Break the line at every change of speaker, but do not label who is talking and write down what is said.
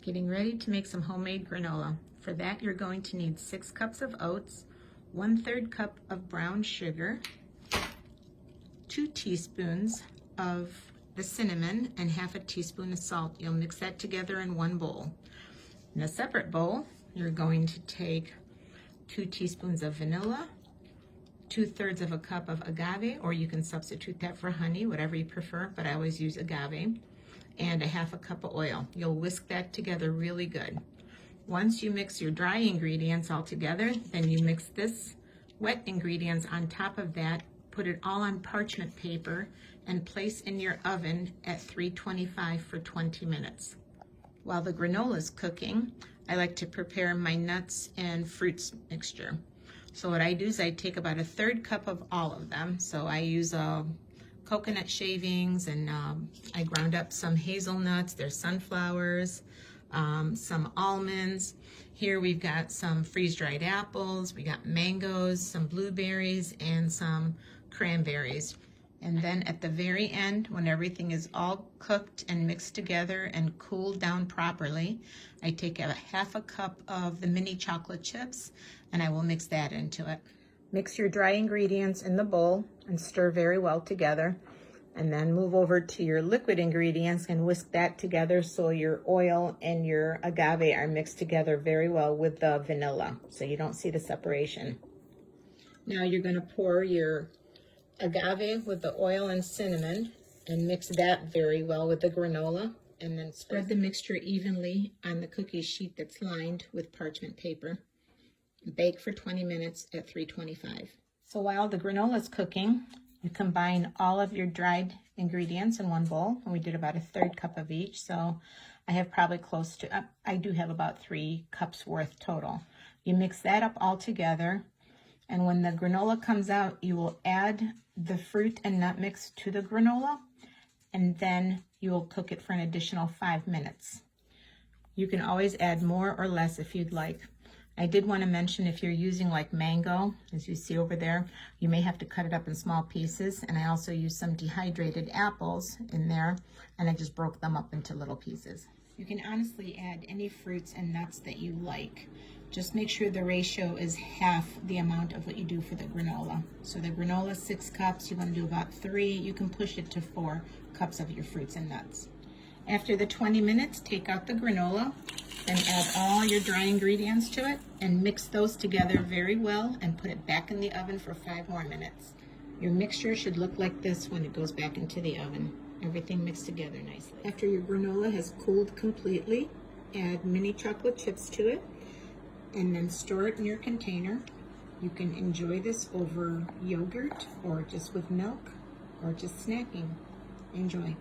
Getting ready to make some homemade granola. For that, you're going to need 6 cups of oats, 1/3 cup of brown sugar, 2 teaspoons of the cinnamon, and half a teaspoon of salt. You'll mix that together in one bowl. In a separate bowl, you're going to take 2 teaspoons of vanilla, 2/3 of a cup of agave, or you can substitute that for honey, whatever you prefer, but I always use agave, and a half a cup of oil. You'll whisk that together really good. Once you mix your dry ingredients all together, then you mix this wet ingredients on top of that, put it all on parchment paper, and place in your oven at 325 for 20 minutes. While the granola is cooking, I like to prepare my nuts and fruits mixture. So what I do is I take about 1/3 cup of all of them. So I use coconut shavings, and I ground up some hazelnuts, there's sunflowers, some almonds. Here we've got some freeze-dried apples, we got mangoes, some blueberries, and some cranberries. And then at the very end, when everything is all cooked and mixed together and cooled down properly, I take a half a cup of the mini chocolate chips and I will mix that into it. Mix your dry ingredients in the bowl and stir very well together. And then move over to your liquid ingredients and whisk that together so your oil and your agave are mixed together very well with the vanilla, so you don't see the separation. Now you're going to pour your agave with the oil and cinnamon and mix that very well with the granola, and then spread the mixture evenly on the cookie sheet that's lined with parchment paper. Bake for 20 minutes at 325. So while the granola is cooking, you combine all of your dried ingredients in one bowl, and we did about 1/3 cup of each, so I have probably close to, I do have about 3 cups worth total. You mix that up all together, and when the granola comes out, you will add the fruit and nut mix to the granola, and then you will cook it for an additional 5 minutes. You can always add more or less if you'd like. I did want to mention, if you're using like mango, as you see over there, you may have to cut it up in small pieces, and I also use some dehydrated apples in there, and I just broke them up into little pieces. You can honestly add any fruits and nuts that you like. Just make sure the ratio is half the amount of what you do for the granola. So the granola 6 cups, you want to do about 3. You can push it to 4 cups of your fruits and nuts. After the 20 minutes, take out the granola and add all your dry ingredients to it and mix those together very well and put it back in the oven for 5 more minutes. Your mixture should look like this when it goes back into the oven. Everything mixed together nicely. After your granola has cooled completely, add mini chocolate chips to it and then store it in your container. You can enjoy this over yogurt or just with milk or just snacking. Enjoy.